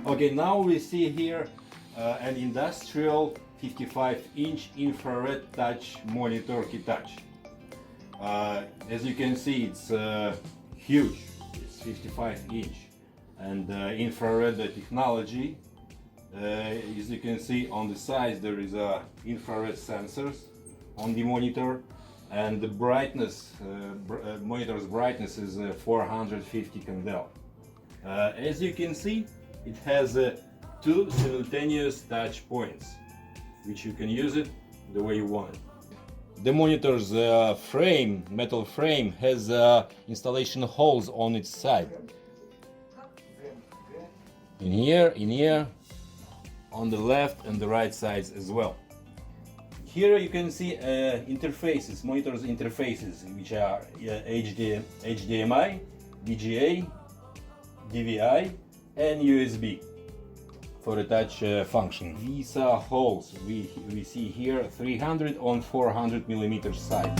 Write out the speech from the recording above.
Okay, now we see here an industrial 55-inch infrared touch monitor Keetouch. As you can see, it's huge. It's 55-inch and infrared technology. As you can see on the sides, there is infrared sensors on the monitor, and the brightness, monitor's brightness is 450 candela. As you can see, it has two simultaneous touch points, which you can use it the way you want it. The monitor's metal frame, has installation holes on its side. In here, on the left and the right sides as well. Here you can see interfaces, monitor's interfaces, which are HDMI, VGA, DVI, and USB for the touch function. These holes we see here 300 on 400 millimeter side.